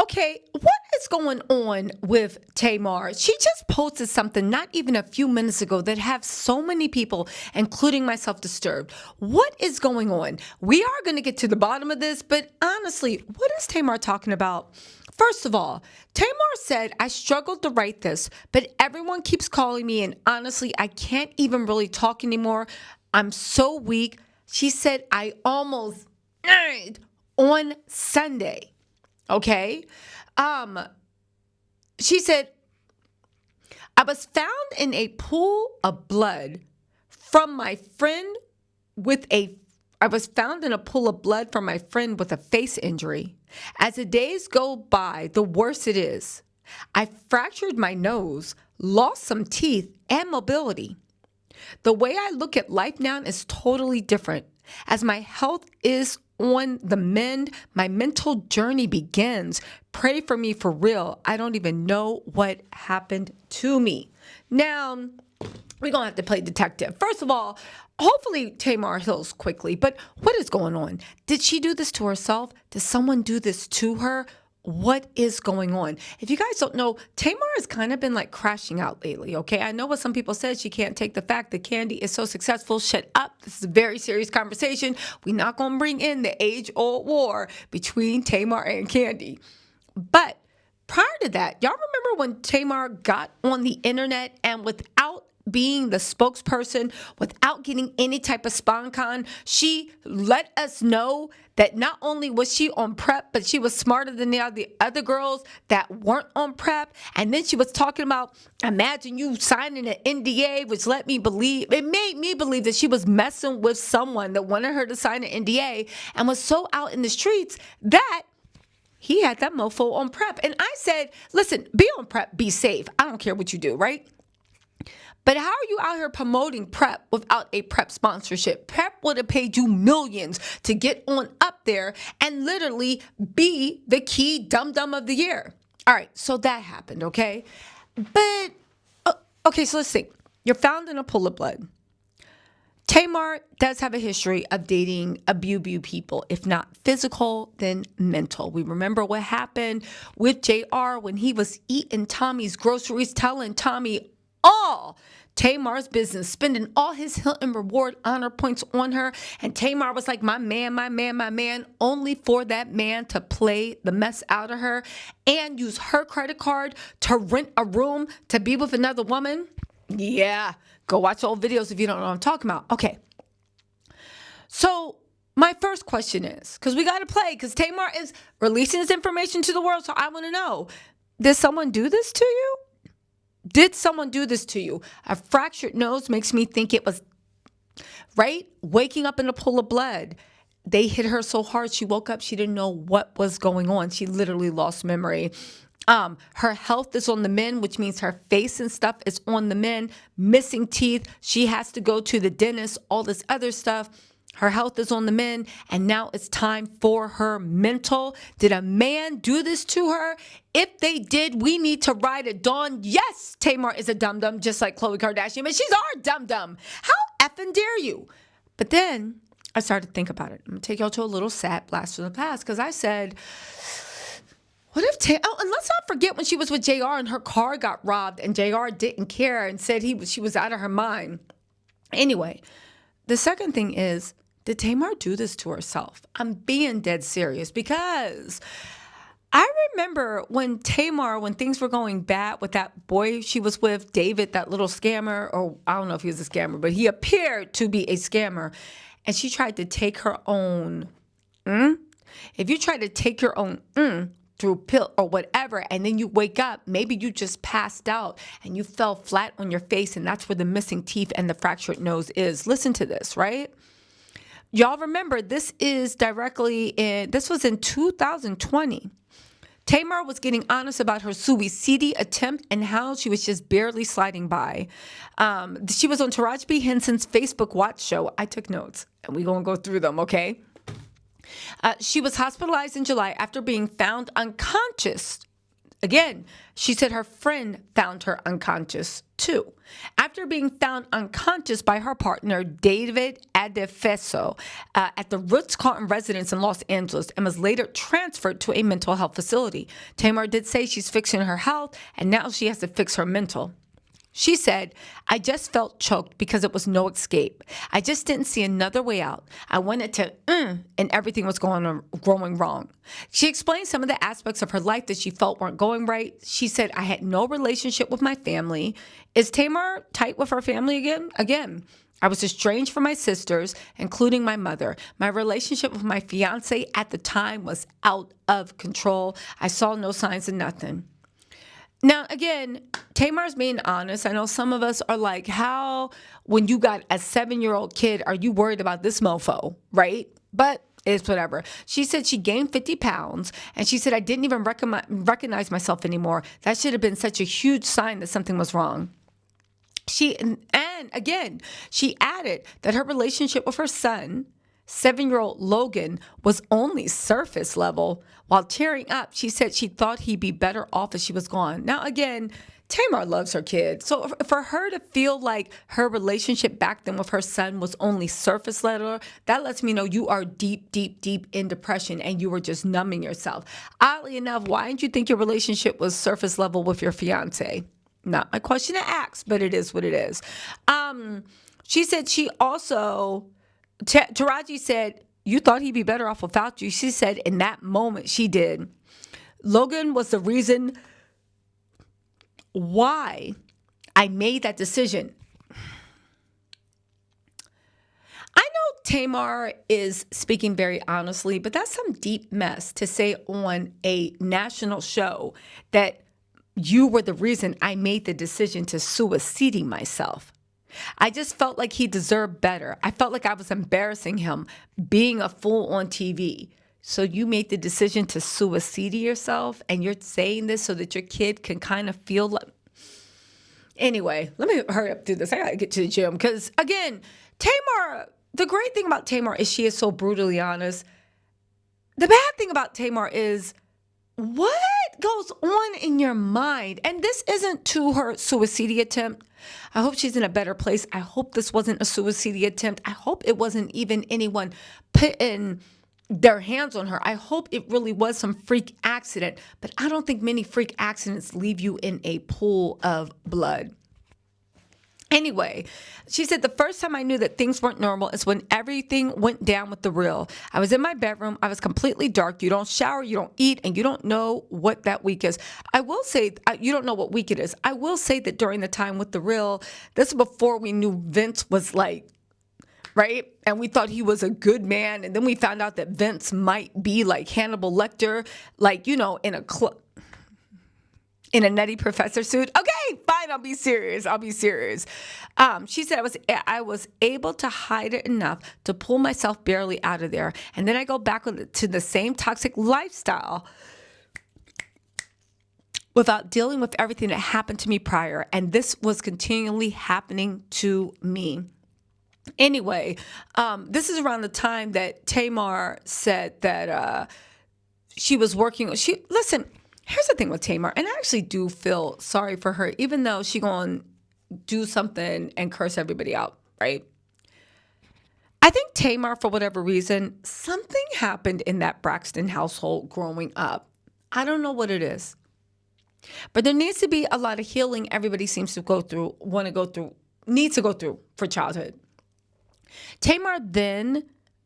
Okay, what is going on with Tamar? She just posted something not even a few minutes ago that have so many people, including myself, disturbed. What is going on? We are going to get to the bottom of this, but honestly, what is Tamar talking about? First of all, Tamar said, I struggled to write this, but everyone keeps calling me, and honestly, I can't even really talk anymore. I'm so weak. She said, I almost died on Sunday. Okay. Um, she said, I was found in a pool of blood from my friend with a I was found in a pool of blood from my friend with a face injury. As the days go by, the worse it is. I fractured my nose, lost some teeth and mobility. The way I look at life now is totally different. As my health is on the mend, my mental journey begins. Pray for me for real. I don't even know what happened to me. Now, we're going to have to play detective. First of all, hopefully Tamar heals quickly, but what is going on? Did she do this to herself? Did someone do this to her? What is going on? If you guys don't know, Tamar has kind of been like crashing out lately, okay? I know what some people said. She can't take the fact that Candy is so successful. Shut up. This is a very serious conversation. We're not going to bring in the age-old war between Tamar and Candy. But prior to that, y'all remember when Tamar got on the internet and without being the spokesperson, without getting any type of sponcon, she let us know that not only was she on prep, but she was smarter than the other girls that weren't on prep. And then she was talking about, imagine you signing an NDA, which it made me believe that she was messing with someone that wanted her to sign an NDA and was so out in the streets that he had that mofo on prep. And I said, listen, be on prep, be safe. I don't care what you do, right? But how are you out here promoting prep without a prep sponsorship? Prep would have paid you millions to get on up there and literally be the key dum-dum of the year. All right, so that happened, okay? But, okay, so let's see. You're found in a pool of blood. Tamar does have a history of dating abusive people, if not physical, then mental. We remember what happened with JR when he was eating Tommy's groceries, telling Tommy all Tamar's business, spending all his Hilton reward honor points on her. And Tamar was like, my man, my man, my man, only for that man to play the mess out of her and use her credit card to rent a room to be with another woman. Yeah, go watch old videos if you don't know what I'm talking about. Okay. So my first question is, because we got to play, because Tamar is releasing this information to the world, so I want to know, did someone do this to you? Did someone do this to you? A fractured nose makes me think it was, right? Waking up in a pool of blood. They hit her so hard, she woke up, she didn't know what was going on. She literally lost memory. Her health is on the mend, which means her face and stuff is on the mend. Missing teeth. She has to go to the dentist, all this other stuff. Her health is on the mend, and now it's time for her mental. Did a man do this to her? If they did, we need to ride at dawn. Yes, Tamar is a dum-dum, just like Khloe Kardashian, but she's our dum-dum. How effing dare you? But then I started to think about it. I'm going to take y'all to a little sad blast from the past, because I said, what if and let's not forget when she was with JR and her car got robbed and JR didn't care and said she was out of her mind. Anyway, the second thing is, did Tamar do this to herself? I'm being dead serious, because I remember when things were going bad with that boy she was with, David, that little scammer, or I don't know if he was a scammer, but he appeared to be a scammer, and she tried to take her own. If you try to take your own through pill or whatever, and then you wake up, maybe you just passed out and you fell flat on your face, and that's where the missing teeth and the fractured nose is. Listen to this, right? Y'all remember, this was in 2020. Tamar was getting honest about her suicide attempt and how she was just barely sliding by. She was on Taraji P. Henson's Facebook Watch show. I took notes, and we're going to go through them, okay? She was hospitalized in July after being found unconscious Again, she said her friend found her unconscious too. After being found unconscious by her partner, David Adefeso, at the Ritz-Carlton residence in Los Angeles and was later transferred to a mental health facility. Tamar did say she's fixing her health and now she has to fix her mental. She said, I just felt choked because it was no escape. I just didn't see another way out. I wanted to, and everything was going wrong. She explained some of the aspects of her life that she felt weren't going right. She said, I had no relationship with my family. Is Tamar tight with her family again? Again, I was estranged from my sisters, including my mother. My relationship with my fiance at the time was out of control. I saw no signs of nothing. Now, again, Tamar's being honest. I know some of us are like, how, when you got a 7-year-old kid, are you worried about this mofo, right? But it's whatever. She said she gained 50 pounds, and she said, I didn't even recognize myself anymore. That should have been such a huge sign that something was wrong. And again, she added that her relationship with her son, 7-year-old Logan, was only surface level. While tearing up, she said she thought he'd be better off if she was gone. Now, again, Tamar loves her kid. So for her to feel like her relationship back then with her son was only surface level, that lets me know you are deep, deep, deep in depression and you were just numbing yourself. Oddly enough, why didn't you think your relationship was surface level with your fiance? Not my question to ask, but it is what it is. She said she also... Taraji said, you thought he'd be better off without you. She said in that moment she did. Logan was the reason why I made that decision. I know Tamar is speaking very honestly, but that's some deep mess to say on a national show that you were the reason I made the decision to suiciding myself. I just felt like he deserved better. I felt like I was embarrassing him being a fool on TV. So you made the decision to suicide yourself, and you're saying this so that your kid can kind of feel like... Anyway, let me hurry up through this. I got to get to the gym because, again, Tamar, the great thing about Tamar is she is so brutally honest. The bad thing about Tamar is what goes on in your mind? And this isn't to her suicide attempt. I hope she's in a better place. I hope this wasn't a suicide attempt. I hope it wasn't even anyone putting their hands on her. I hope it really was some freak accident. But I don't think many freak accidents leave you in a pool of blood. Anyway, she said, the first time I knew that things weren't normal is when everything went down with the real. I was in my bedroom. I was completely dark. You don't shower, you don't eat, and you don't know what that week is. I will say, you don't know what week it is. I will say that during the time with the real, this is before we knew Vince was like, right? And we thought he was a good man. And then we found out that Vince might be like Hannibal Lecter, like, you know, in a club. In a nutty professor suit. Okay, fine. I'll be serious. She said I was able to hide it enough to pull myself barely out of there. And then I go back to the same toxic lifestyle without dealing with everything that happened to me prior. And this was continually happening to me. Anyway, this is around the time that Tamar said that she was working. Listen, here's the thing with Tamar, and I actually do feel sorry for her, even though she gonna do something and curse everybody out, right? I think Tamar, for whatever reason, something happened in that Braxton household growing up. I don't know what it is, but there needs to be a lot of healing everybody seems to needs to go through for childhood. Tamar then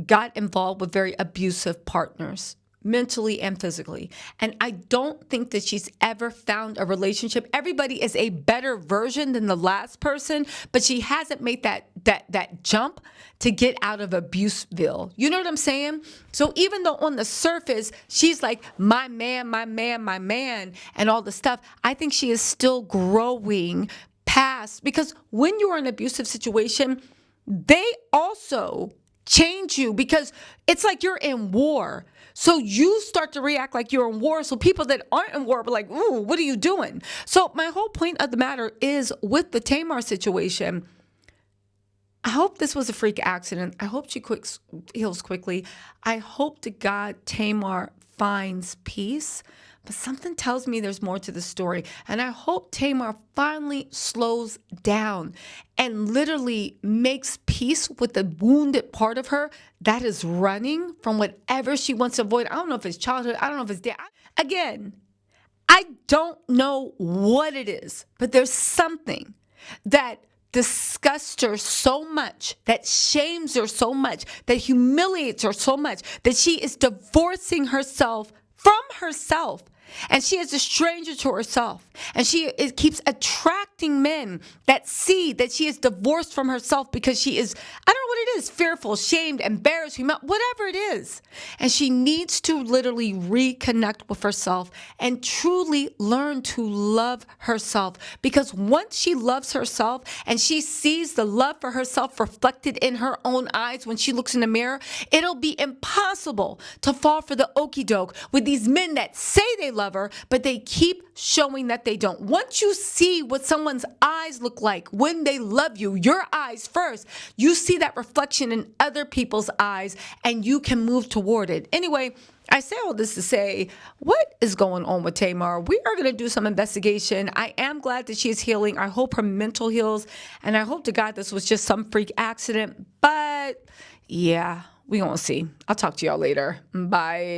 got involved with very abusive partners, mentally and physically. And I don't think that she's ever found a relationship. Everybody is a better version than the last person, but she hasn't made that jump to get out of Abuseville. You know what I'm saying? So even though on the surface, she's like, my man, and all the stuff, I think she is still growing past, because when you're in an abusive situation, they also change you because it's like you're in war. So you start to react like you're in war. So people that aren't in war are like, ooh, what are you doing? So my whole point of the matter is with the Tamar situation, I hope this was a freak accident. I hope she heals quickly. I hope to God Tamar finds peace. But something tells me there's more to the story. And I hope Tamar finally slows down and literally makes peace with the wounded part of her that is running from whatever she wants to avoid. I don't know if it's childhood. I don't know if it's dad. Again, I don't know what it is, but there's something that disgusts her so much, that shames her so much, that humiliates her so much, that she is divorcing herself from herself. And she is a stranger to herself. And it keeps attracting men that see that she is divorced from herself because she is, I don't know what it is, fearful, shamed, embarrassed, whatever it is. And she needs to literally reconnect with herself and truly learn to love herself. Because once she loves herself and she sees the love for herself reflected in her own eyes when she looks in the mirror, it'll be impossible to fall for the okie doke with these men that say they love her, but they keep showing that they don't. Once you see what someone's eyes look like when they love you, your eyes first, you see that reflection in other people's eyes and you can move toward it. Anyway, I say all this to say, what is going on with Tamar? We are going to do some investigation. I am glad that she is healing. I hope her mental heals, and I hope to God this was just some freak accident. But yeah, we gonna see. I'll talk to y'all later. Bye.